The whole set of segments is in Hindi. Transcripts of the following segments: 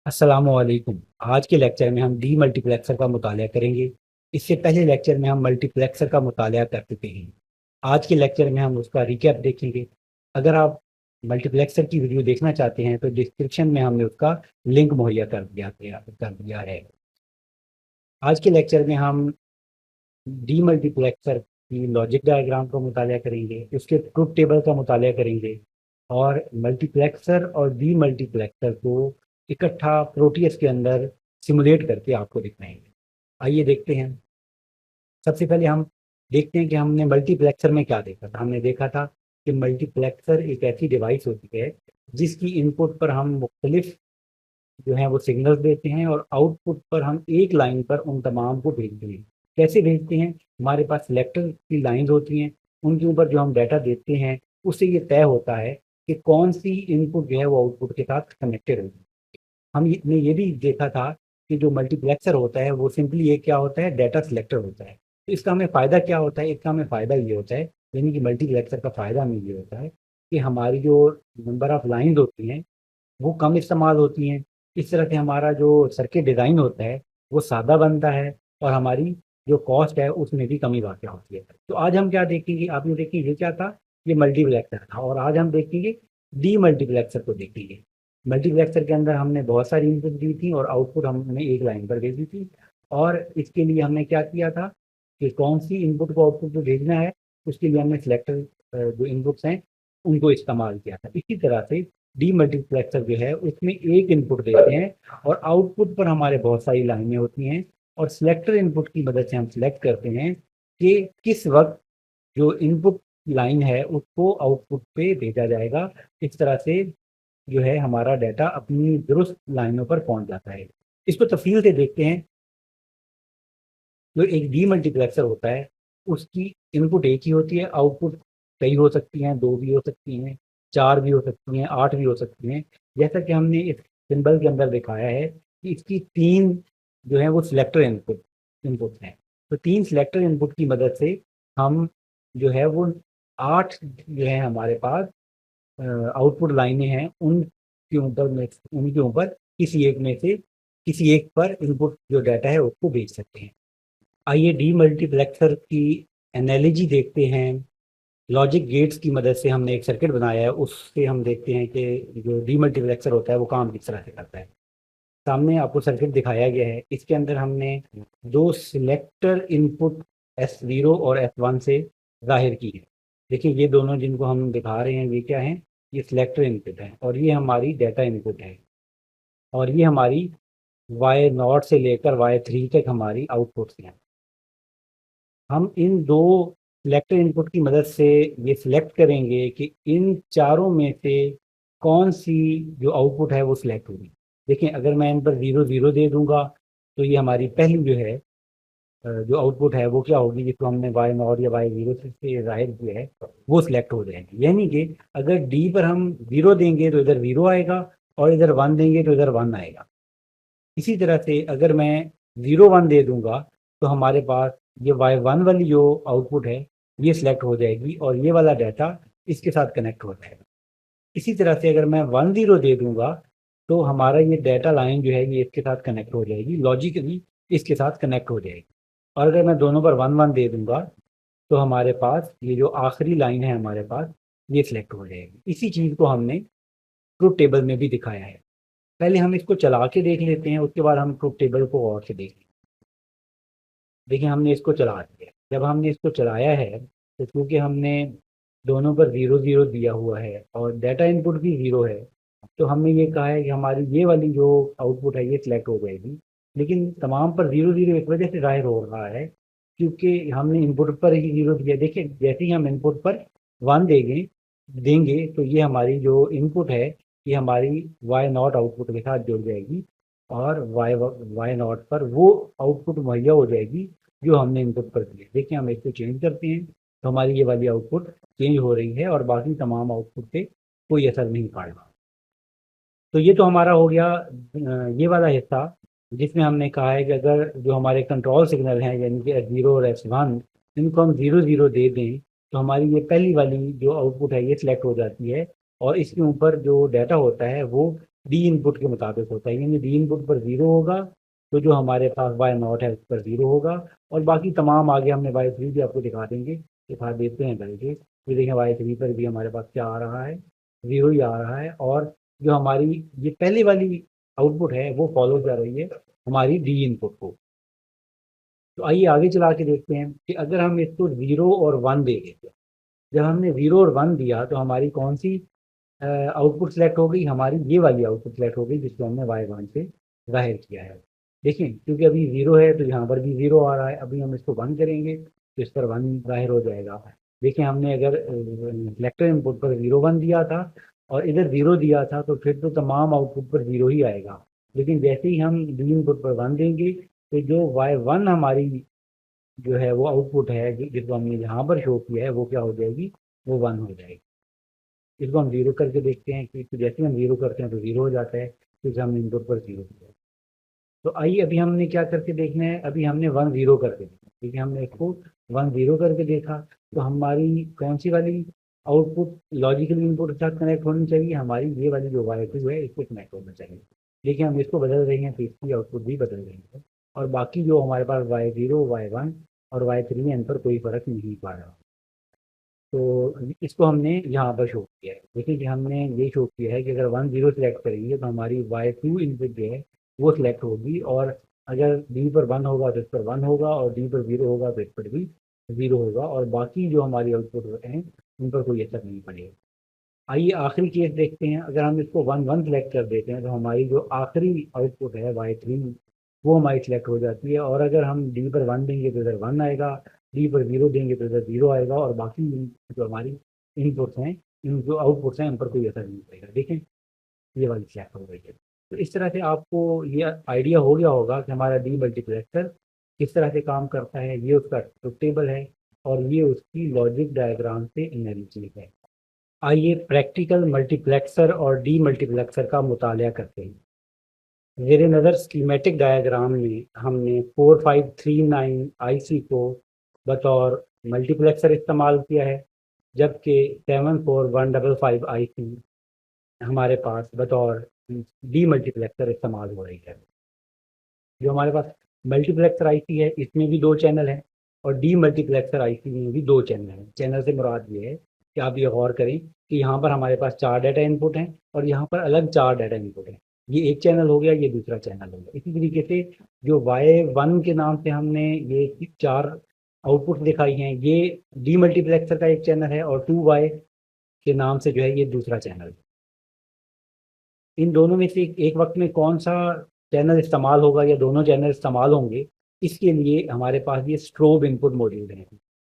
अस्सलामुअलैकुम। आज के लेक्चर में हम डी मल्टीप्लेक्सर का मुताला करेंगे। इससे पहले लेक्चर में हम मल्टीप्लेक्सर का मुताला कर चुके हैं। आज के लेक्चर में हम उसका रिकैप देखेंगे। अगर आप मल्टीप्लेक्सर की वीडियो देखना चाहते हैं तो डिस्क्रिप्शन में हमने उसका लिंक मुहैया कर दिया है। आज के लेक्चर में हम डी मल्टीप्लेक्सर की लॉजिक डायग्राम का मुताला करेंगे, उसके ट्रुथ टेबल का मुताला करेंगे और मल्टीप्लेक्सर और डी मल्टीप्लेक्सर को इकट्ठा प्रोटीएस के अंदर सिमुलेट करके आपको दिखाएंगे। आइए देखते हैं। सबसे पहले हम देखते हैं कि हमने मल्टीप्लेक्सर में क्या देखा था। हमने देखा था कि मल्टीप्लेक्सर एक ऐसी डिवाइस होती है जिसकी इनपुट पर हम मुख्तलिफ जो है वो सिग्नल्स देते हैं और आउटपुट पर हम एक लाइन पर उन तमाम को भेजते हैं। कैसे भेजते हैं? हमारे पास सिलेक्टर की लाइंस होती हैं, उनके ऊपर जो हम डाटा देते हैं उससे ये तय होता है कि कौन सी इनपुट जो है वो आउटपुट के साथ कनेक्टेड होगी। हमने ये भी देखा था कि जो मल्टीप्लेक्सर होता है वो सिंपली ये क्या होता है, डाटा सिलेक्टर होता है। तो इसका हमें फ़ायदा क्या होता है? इसका हमें फ़ायदा ये होता है, यानी कि मल्टीप्लेक्सर का फ़ायदा हमें ये होता है कि हमारी जो नंबर ऑफ़ लाइन्स होती हैं वो कम इस्तेमाल होती हैं। इस तरह से हमारा जो सर्किट डिज़ाइन होता है वो सादा बनता है और हमारी जो कॉस्ट है उसमें भी कमी वाक़या होती है। तो आज हम क्या देखेंगे? आपने देखिए ये क्या था? ये मल्टीप्लेक्सर था और आज हम देखेंगे डीमल्टीप्लेक्सर को देखेंगे। मल्टीप्लेक्सर के अंदर हमने बहुत सारी इनपुट दी थी और आउटपुट हमने एक लाइन पर भेजी थी और इसके लिए हमने क्या किया था कि कौन सी इनपुट को आउटपुट में भेजना है, उसके लिए हमने सिलेक्टर जो इनपुट्स हैं उनको इस्तेमाल किया था। इसी तरह से डीमल्टीप्लेक्सर जो है उसमें एक इनपुट देते हैं और आउटपुट पर हमारे बहुत सारी लाइनें होती हैं और सिलेक्टर इनपुट की मदद से हम सिलेक्ट करते हैं कि किस वक्त जो इनपुट लाइन है उसको आउटपुट पे भेजा जाएगा। इस तरह से जो है हमारा डाटा अपनी दुरुस्त लाइनों पर पहुंच जाता है। इसको तफसील से देखते हैं। जो एक डीमल्टीप्लेक्सर होता है उसकी इनपुट एक ही होती है, आउटपुट कई हो सकती हैं, 2 भी हो सकती हैं, 4 भी हो सकती हैं, 8 भी हो सकती हैं। जैसा कि हमने इस सिंबल के अंदर दिखाया है कि इसकी 3 जो है वो सिलेक्टर इनपुट हैं। तो 3 सिलेक्टर इनपुट की मदद से हम जो है वो 8 जो है हमारे पास आउटपुट लाइनें हैं, उनके ऊपर किसी एक पर इनपुट जो डाटा है उसको भेज सकते हैं। आइए डीमल्टीप्लेक्सर की एनालॉजी देखते हैं। लॉजिक गेट्स की मदद से हमने एक सर्किट बनाया है, उससे हम देखते हैं कि जो डीमल्टीप्लेक्सर होता है वो काम किस तरह से करता है। सामने आपको सर्किट दिखाया गया है। इसके अंदर हमने 2 सिलेक्टर इनपुट S0 और S1 से ज़ाहिर की है। देखिए ये दोनों जिनको हम दिखा रहे हैं ये क्या हैं? ये सिलेक्टर इनपुट हैं और ये हमारी डाटा इनपुट है और ये हमारी Y0 से लेकर Y3 तक हमारी आउटपुट्स हैं। हम इन 2 सिलेक्टर इनपुट की मदद से ये सिलेक्ट करेंगे कि इन चारों में से कौन-सी जो आउटपुट है वो सिलेक्ट होगी। देखिए अगर मैं इन पर 0, 0 दे दूँगा तो ये हमारी पहली जो है जो आउटपुट है वो क्या होगी, जिसको हमने Y0 या Y0 से ज़ाहिर किया है वो सिलेक्ट हो जाएगी। यानी कि अगर D पर हम 0 देंगे तो इधर 0 आएगा और इधर 1 देंगे तो इधर 1 आएगा। इसी तरह से अगर मैं 0, 1 दे दूँगा तो हमारे पास ये Y1 वाली जो आउटपुट है ये सिलेक्ट हो जाएगी और ये वाला डाटा इसके साथ कनेक्ट हो जाएगा। इसी तरह से अगर मैं 1, 0 दे दूँगा तो हमारा ये डाटा लाइन जो है ये इसके साथ कनेक्ट हो जाएगी, लॉजिकली इसके साथ कनेक्ट हो जाएगी। और अगर मैं दोनों पर 1, 1 दे दूँगा तो हमारे पास ये जो आखिरी लाइन है हमारे पास ये सिलेक्ट हो जाएगी। इसी चीज़ को हमने ट्रुथ टेबल में भी दिखाया है। पहले हम इसको चला के देख लेते हैं, उसके बाद हम ट्रुथ टेबल को गौर से देखेंगे। देखिए हमने इसको चला दिया। जब हमने इसको चलाया है तो चूँकि हमने दोनों पर 0, 0 दिया हुआ है और डाटा इनपुट भी 0 है, तो हमने ये कहा है कि हमारी ये वाली जो आउटपुट है ये सिलेक्ट हो जाएगी। लेकिन तमाम पर 0, 0 इस वजह से ज़ाहिर हो रहा है क्योंकि हमने इनपुट पर ही 0 दिया। देखिए जैसे ही हम इनपुट पर 1 देंगे तो ये हमारी जो इनपुट है ये हमारी Y0 आउटपुट के साथ जुड़ जाएगी और Y0 पर वो आउटपुट मुहैया हो जाएगी जो हमने इनपुट पर दी है। देखिए हम इसको चेंज करते हैं तो हमारी ये वाली आउटपुट चेंज हो रही है और बाकी तमाम आउटपुट पे कोई असर नहीं पड़ेगा। तो ये तो हमारा हो गया ये वाला हिस्सा जिसमें हमने कहा है कि अगर जो हमारे कंट्रोल सिग्नल हैं यानी कि S0 और S1 इनको हम 0, 0 दे दें तो हमारी ये पहली वाली जो आउटपुट है ये सिलेक्ट हो जाती है और इसके ऊपर जो डाटा होता है वो डी इनपुट के मुताबिक होता है, यानी डी इनपुट पर 0 होगा तो जो हमारे पास वाई नॉट है उस पर 0 होगा, और बाकी तमाम आगे हमने वाई थ्री भी आपको दिखा देते हैं करके। ये देखें वाई थ्री पर भी हमारे पास क्या आ रहा है, 0 ही आ रहा है, और जो हमारी ये पहले वाली आउटपुट है वो फॉलो कर रही है हमारी डी इनपुट को। तो आइए आगे चला के देखते हैं कि अगर हम इसको 0 और 1 दे देते हैं, जब हमने 0 और 1 दिया तो हमारी कौन सी आउटपुट सेलेक्ट हो गई, हमारी ये वाली आउटपुट सेलेक्ट हो गई जिसको हमने वाई वन से जाहिर किया है। देखिए क्योंकि अभी 0 है तो यहाँ पर भी 0 आ रहा है, अभी हम इसको 1 करेंगे तो इस पर 1 जाहिर हो जाएगा। देखिए हमने अगर सेलेक्टर इनपुट पर 0 1 दिया था और इधर 0 दिया था तो फिर तो तमाम आउटपुट पर 0 ही आएगा, लेकिन जैसे ही हम डी इनपुट पर 1 देंगे तो जो वाई वन हमारी जो है वो आउटपुट है जिसको हमने यहाँ पर शो किया है वो क्या हो जाएगी, वो 1 हो जाएगी। इसको हम 0 करके देखते हैं कि तो जैसे ही हम 0 करते हैं तो 0 हो जाता है, क्योंकि हमने इनपुट पर 0 किया है। तो आइए अभी हमने क्या करके देखना है, अभी हमने 1 0 करके देखा, क्योंकि हमने इसको 1 0 करके देखा तो हमारी कौन सी वाली आउटपुट लॉजिकल इनपुट के साथ कनेक्ट होनी चाहिए, हमारी ये वाली जो वाई टू है इसको कनेक्ट होना चाहिए। देखिए हम इसको बदल रहे हैं तो इसकी आउटपुट भी बदल रही है, और बाकी जो हमारे पास वाई जीरो वाई वन और वाई थ्री है इन पर कोई फर्क नहीं पड़ रहा। तो इसको हमने यहाँ पर शो किया है। देखिए कि हमने ये शो किया है कि अगर 1 0 सेलेक्ट करेंगे तो हमारी वाई टू इनपुट जो है वो सिलेक्ट होगी, और अगर डी पर 1 होगा तो इस पर 1 होगा, और डी पर 0 होगा तो इस पर भी 0 होगा, और बाकी जो हमारी आउटपुट हैं उन पर कोई असर नहीं पड़ेगा। आइए आखिरी केस देखते हैं, अगर हम इसको 1 1 सेलेक्ट कर देते हैं तो हमारी जो आखिरी आउटपुट है वाई थ्री वो हमारी सिलेक्ट हो जाती है, और अगर हम डी पर 1 देंगे तो इधर 1 आएगा, डी पर 0 देंगे तो इधर 0 आएगा, और बाकी जो हमारी इनपुट्स हैं इन जो आउटपुट्स हैं उन पर कोई असर नहीं पड़ेगा। देखें ये वाली सिलेक्ट हो गई है। तो इस तरह से आपको ये आइडिया हो गया होगा कि हमारा डी मल्टीप्लेक्सर किस तरह से काम करता है, ये उसका ट्रुथ टेबल है और ये उसकी लॉजिक डायग्राम से एनालिसिस है। आइए प्रैक्टिकल मल्टीप्लेक्सर और डी मल्टीप्लेक्सर का मुताला करते हैं। मेरे नज़र स्कीमेटिक डायग्राम में हमने 4539 आईसी को बतौर मल्टीप्लेक्सर इस्तेमाल किया है, जबकि 74155 आईसी हमारे पास बतौर डी मल्टीप्लेक्सर इस्तेमाल हो रही है। जो हमारे पास मल्टीप्लेक्सर आईसी है इसमें भी 2 चैनल हैं, और डी मल्टीप्लेक्सर आईसी में भी 2 चैनल हैं। चैनल से मुराद ये है कि आप ये गौर करें कि यहाँ पर हमारे पास 4 डाटा इनपुट हैं और यहाँ पर अलग 4 डाटा इनपुट हैं। ये एक चैनल हो गया, ये दूसरा चैनल हो गया। इसी तरीके से जो वाई वन के नाम से हमने ये 4 आउटपुट दिखाई हैं, ये डी मल्टीप्लेक्सर का एक चैनल है, और 2y के नाम से जो है ये दूसरा चैनल है। इन दोनों में से एक वक्त में कौन सा चैनल इस्तेमाल होगा या दोनों चैनल इस्तेमाल होंगे, इसके लिए हमारे पास ये स्ट्रोब इनपुट मौजूद है।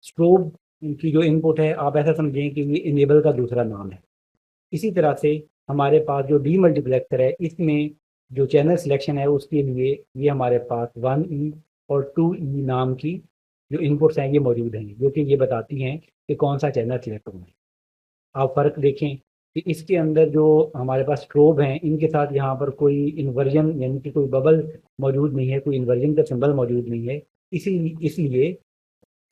स्ट्रोब की जो इनपुट है आप ऐसा समझें कि ये इनेबल का दूसरा नाम है। इसी तरह से हमारे पास जो डी मल्टीप्लेक्सर है इसमें जो चैनल सिलेक्शन है उसके लिए ये हमारे पास 1E और 2E नाम की जो इनपुट्स हैं ये मौजूद हैं, जो कि ये बताती हैं कि कौन सा चैनल सिलेक्ट होना है। आप फ़र्क देखें कि इसके अंदर जो हमारे पास स्ट्रोब हैं इनके साथ यहाँ पर कोई इन्वर्जन यानी कि कोई बबल मौजूद नहीं है, कोई इन्वर्जन का सिंबल मौजूद नहीं है। इसलिए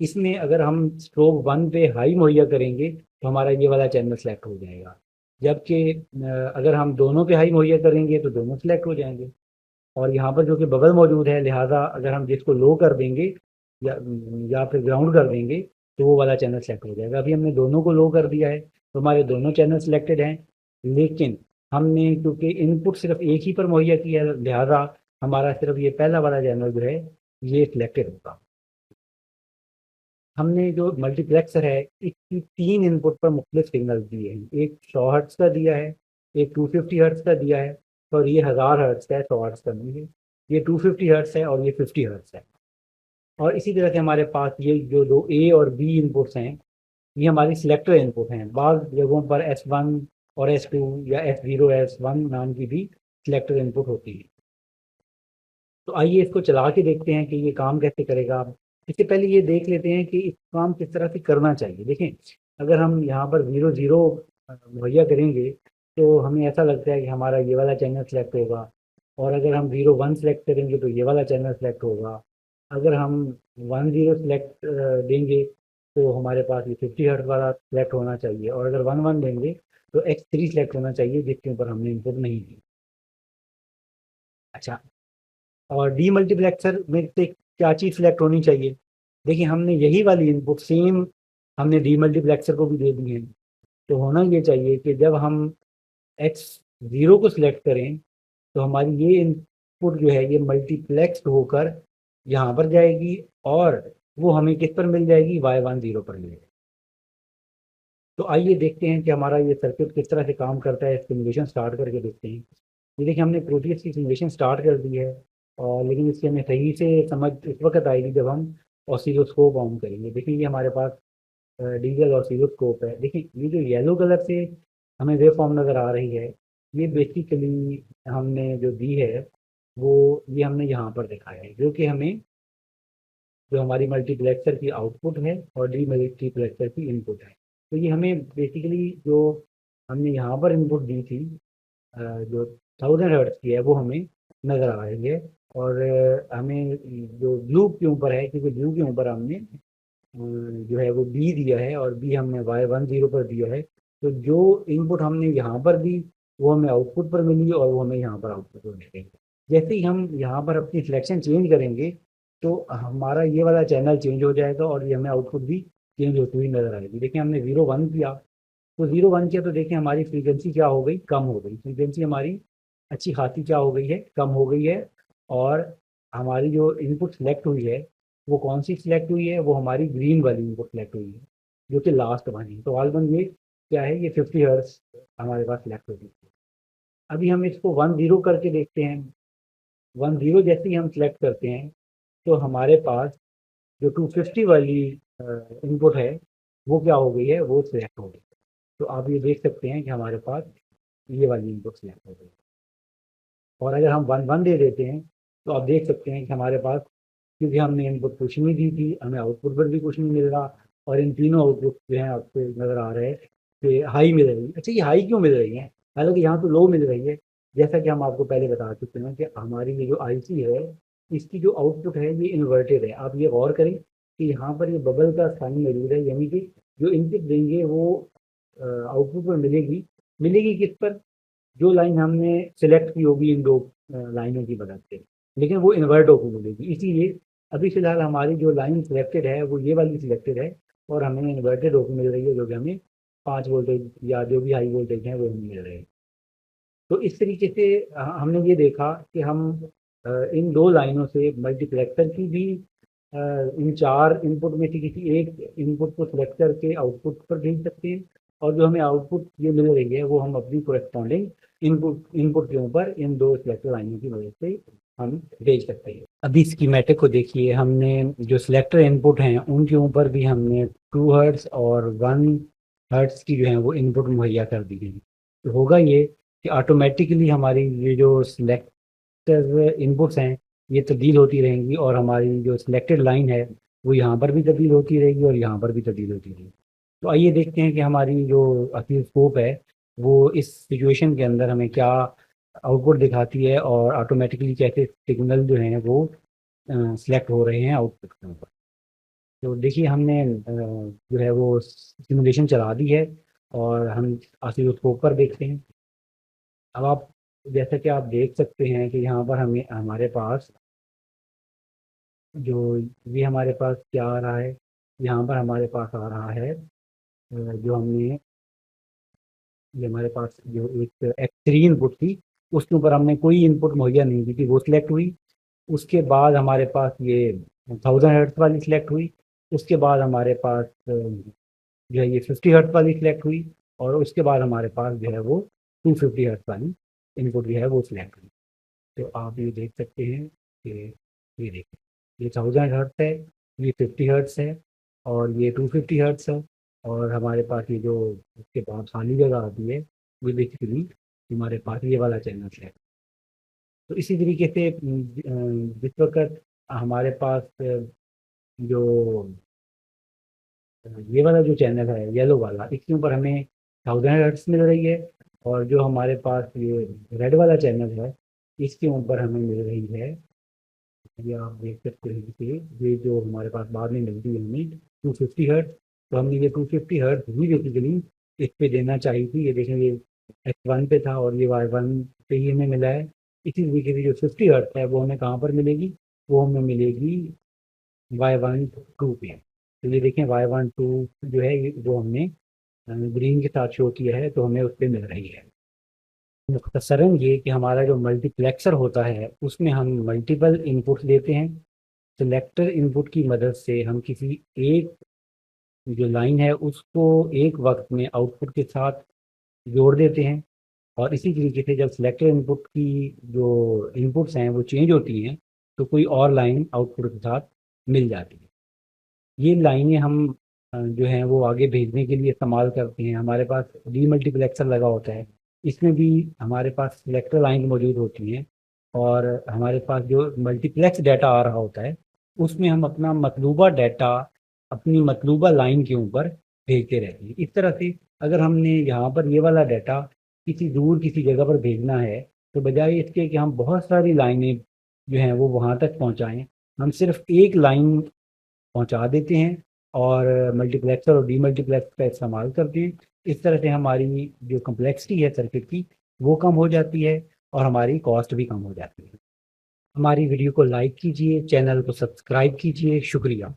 इसमें अगर हम स्ट्रोब 1 पे हाई मुहैया करेंगे तो हमारा ये वाला चैनल सेलेक्ट हो जाएगा, जबकि अगर हम दोनों पे हाई मुहैया करेंगे तो दोनों सेलेक्ट हो जाएंगे। और यहाँ पर जो कि बबल मौजूद है, लिहाजा अगर हम जिसको लो कर देंगे या फिर ग्राउंड कर देंगे तो वो वाला चैनल सेलेक्ट हो जाएगा। अभी हमने दोनों को लो कर दिया है तो हमारे दोनों चैनल सेलेक्टेड हैं, लेकिन हमने क्योंकि इनपुट सिर्फ एक ही पर मुहैया किया है, लिहाजा हमारा सिर्फ ये पहला वाला चैनल जो है ये सिलेक्टेड होगा। हमने जो मल्टीप्लेक्सर है इसकी 3 इनपुट पर मुख्तलिफ सिग्नल दिए हैं, एक 100 हर्ट्ज़ का दिया है, एक 250 हर्ट्ज़ का दिया है, और ये 1000 हर्ट्ज़ का है, 100 हर्ट्ज़ का नहीं है। ये 250 हर्ट्ज़ है और ये 50 हर्ट्ज़ है। और इसी तरह से हमारे पास ये जो 2 ए और बी इनपुट्स हैं ये हमारी सिलेक्टर इनपुट हैं। बाज़ जगहों पर S1 और S2 या S0 S1 नाम की भी सिलेक्टर इनपुट होती है। तो आइए इसको चला के देखते हैं कि ये काम कैसे करेगा। इससे पहले ये देख लेते हैं कि इस काम किस तरह से करना चाहिए। देखें अगर हम यहाँ पर 0 0 मुहैया करेंगे तो हमें ऐसा लगता है कि हमारा ये वाला चैनल सेलेक्ट होगा, और अगर हम 0 1 सेलेक्ट करेंगे तो ये वाला चैनल सेलेक्ट होगा। अगर हम 1 0 सेलेक्ट देंगे तो हमारे पास ये 50 हर्ट्ज़ वाला सेलेक्ट होना चाहिए, और अगर 1 1 देंगे तो X3 सेलेक्ट होना चाहिए जिसके ऊपर हमने इनपुट नहीं दी। अच्छा, और डीमल्टीप्लेक्सर में से क्या चीज़ सिलेक्ट होनी चाहिए? देखिए, हमने यही वाली इनपुट सेम हमने डीमल्टीप्लेक्सर को भी दे दी है। तो होना ये चाहिए कि जब हम एक्स ज़ीरो को सिलेक्ट करें तो हमारी ये इनपुट जो है ये मल्टीप्लेक्स्ड होकर यहाँ पर जाएगी और वो हमें किस पर मिल जाएगी? y10 पर मिलेगी। तो आइए देखते हैं कि हमारा ये सर्किट किस तरह से काम करता है। सिमुलेशन स्टार्ट करके देखते हैं। ये देखिए, हमने प्रोटीएस की सिमुलेशन स्टार्ट कर दी है, और लेकिन इसकी हमें सही से समझ इस वक्त आएगी जब हम ऑसिलोस्कोप ऑन करेंगे। देखिए, ये हमारे पास डिजिटल ऑसिलोस्कोप है। देखिए, ये जो येलो कलर से हमें वेव फॉर्म नज़र आ रही है, ये बेसिकली हमने जो दी है वो ये हमने यहाँ पर दिखाया है, जो कि हमें जो हमारी मल्टीप्लेक्सर की आउटपुट है और डी मल्टीप्लेक्सर की इनपुट है। तो ये हमें बेसिकली जो हमने यहाँ पर इनपुट दी थी जो 1000 हर्ट्ज की है वो हमें नज़र आ रही है। और हमें जो ब्लू के ऊपर है, क्योंकि ब्लू के ऊपर हमने जो है वो बी दिया है और बी हमने y10 पर दिया है। तो जो इनपुट हमने यहाँ पर दी वो हमें आउटपुट पर मिली और वो हमें यहाँ पर आउटपुट पर मिलेगी। जैसे ही हम यहाँ पर अपनी सिलेक्शन चेंज करेंगे तो हमारा ये वाला चैनल चेंज हो जाएगा और ये हमें आउटपुट भी चेंज होती हुई नज़र आएगी। देखिए, हमने 0 1 किया, तो 0 1 किया तो देखिए हमारी फ्रीक्वेंसी क्या हो गई? कम हो गई। फ्रीक्वेंसी हमारी अच्छी खासी क्या हो गई है? कम हो गई है। और हमारी जो इनपुट सेलेक्ट हुई है वो कौन सी सिलेक्ट हुई है? वो हमारी ग्रीन वाली इनपुट सेलेक्ट हुई है, जो कि लास्ट वन है। तो ऑल वन ये क्या है? ये 50 हर्ट्ज हमारे पास सिलेक्ट हो गई। अभी हम इसको 10 करके देखते हैं। 10 जैसे ही हम सिलेक्ट करते हैं तो हमारे पास जो 250 वाली इनपुट है वो क्या हो गई है? वो सिलेक्ट हो गई। तो आप ये देख सकते हैं कि हमारे पास ये वाली इनपुट सिलेक्ट हो गई। और अगर हम 1 1 दे देते हैं तो आप देख सकते हैं कि हमारे पास, क्योंकि हमने इनपुट कुछ नहीं दी थी, हमें आउटपुट पर भी कुछ नहीं मिल रहा, और इन तीनों आउटपुट जो हैं आपको नज़र आ रहे हैं कि हाई मिल रही है। अच्छा, ये हाई क्यों मिल रही है? हालांकि यहाँ तो लो मिल रही है। जैसा कि हम आपको पहले बता चुके हैं कि हमारी ये जो आईसी है इसकी जो आउटपुट है ये इन्वर्टेड है। आप ये गौर करें कि यहाँ पर ये बबल का साइन मौजूद है, यानी कि जो इनपुट देंगे वो आउटपुट पर मिलेगी। मिलेगी किस पर? जो लाइन हमने सिलेक्ट की होगी इन दो लाइनों की मदद से, लेकिन वो इन्वर्ट होकर मिलेगी। इसीलिए अभी फ़िलहाल हमारी जो लाइन सिलेक्टेड है वो ये वाली सिलेक्टेड है और हमें इन्वर्टेड होकर मिल रही है, जो कि हमें 5 वोल्टेज या जो भी हाई वोल्टेज हैं वो हमें मिल रहे हैं। तो इस तरीके से हमने ये देखा कि हम इन दो लाइनों से मल्टीप्लेक्सर की भी इन चार इनपुट में से किसी एक इनपुट को सिलेक्ट करके आउटपुट पर भेज सकते हैं, और जो हमें आउटपुट ये मिल रही है वो हम अपनी कोरेस्पॉन्डिंग इनपुट इनपुट के ऊपर इन दो सिलेक्टर लाइनों की वजह से हम भेज सकते हैं। अभी स्कीमेटिक को देखिए, हमने जो सिलेक्टर इनपुट हैं उनके ऊपर भी हमने 2 हर्ट्ज और 1 हर्ट्ज की जो है वो इनपुट मुहैया कर दी गई। तो होगा ये कि ऑटोमेटिकली हमारी ये जो सिलेक्टर इनपुट्स हैं ये तब्दील होती रहेंगी, और हमारी जो सिलेक्टेड लाइन है वो यहाँ पर भी तब्दील होती रहेगी और यहाँ पर भी तब्दील होती रहेगी। तो आइए देखते हैं कि हमारी जो ऑसिलोस्कोप है वो इस सिचुएशन के अंदर हमें क्या आउटपुट दिखाती है और ऑटोमेटिकली कैसे सिग्नल जो हैं वो सिलेक्ट हो रहे हैं आउटपुट के ऊपर। तो देखिए, हमने जो है वो सिमुलेशन चला दी है और हम ऑसिलोस्कोप पर देखते हैं। अब आप जैसा कि आप देख सकते हैं कि यहाँ पर हमें हमारे पास जो ये हमारे पास क्या आ रहा है? यहाँ पर हमारे पास आ रहा है जो हमने ये हमारे पास जो एक एक्स3 इनपुट थी उसके ऊपर हमने कोई इनपुट मुहैया नहीं दी थी, वो सिलेक्ट हुई। उसके बाद हमारे पास ये 1000 हर्ट्ज वाली सिलेक्ट हुई। उसके बाद हमारे पास जो है ये 50 हर्ट्ज वाली सिलेक्ट हुई, और उसके बाद हमारे पास जो है वो 250 हर्ट्ज वाली इनपुट जो है वो सिलेक्ट हुई। तो आप ये देख सकते हैं कि ये देखिए, ये 1000 हर्ट्ज है, ये 50 हर्ट्ज है, और ये 250 हर्ट्ज है। और हमारे पास ये जो उसके बाद खाली जगह आती है ये बेसिकली हमारे पास ये वाला चैनल है। तो इसी तरीके से जिस वक्त हमारे पास जो ये वाला जो चैनल है येलो वाला, इसके ऊपर हमें 1000 हर्ट्ज मिल रही है, और जो हमारे पास ये रेड वाला चैनल है इसके ऊपर हमें मिल रही है, ये आप देख सकते हैं कि ये जो हमारे पास बाद में मिलती है हमें 250 हर्ट्ज। तो हमने ये 250 हर्ट्ज ही बेसिकली इस पे देना चाहिए थी। ये देखें, ये X1 पे था और ये Y1 पे ही हमें मिला है। इसी तरीके से जो 50 हर्ट्ज है वो हमें कहाँ पर मिलेगी, वो हमें मिलेगी Y12 पे। तो ये देखें Y12 जो है वो हमने ग्रीन के साथ शो किया है, तो हमें उस पर मिल रही है। मुख्तसरन ये कि हमारा जो मल्टीप्लेक्सर होता है उसमें हम मल्टीपल इनपुट देते हैं। सिलेक्टर इनपुट की मदद से हम किसी एक जो लाइन है उसको एक वक्त में आउटपुट के साथ जोड़ देते हैं, और इसी तरीके से जब सिलेक्टर इनपुट की जो इनपुट्स हैं वो चेंज होती हैं तो कोई और लाइन आउटपुट के साथ मिल जाती है। ये लाइनें हम जो हैं वो आगे भेजने के लिए इस्तेमाल करते हैं। हमारे पास डीमल्टीप्लेक्सर लगा होता है, इसमें भी हमारे पास सिलेक्टर लाइन मौजूद होती हैं, और हमारे पास जो मल्टीप्लेक्स डाटा आ रहा होता है उसमें हम अपना मतलूबा डाटा अपनी मतलूबा लाइन के ऊपर भेजते रहते हैं। इस तरह से अगर हमने यहाँ पर ये वाला डाटा किसी दूर किसी जगह पर भेजना है, तो बजाय इसके कि हम बहुत सारी लाइनें जो हैं वो वहाँ तक पहुँचाएँ, हम सिर्फ एक लाइन पहुंचा देते हैं और मल्टीप्लेक्सर और डीमल्टीप्लेक्स का इस्तेमाल करते हैं। इस तरह से हमारी जो कम्प्लेक्सिटी है सर्किट की वो कम हो जाती है और हमारी कॉस्ट भी कम हो जाती है। हमारी वीडियो को लाइक कीजिए, चैनल को सब्सक्राइब कीजिए। शुक्रिया।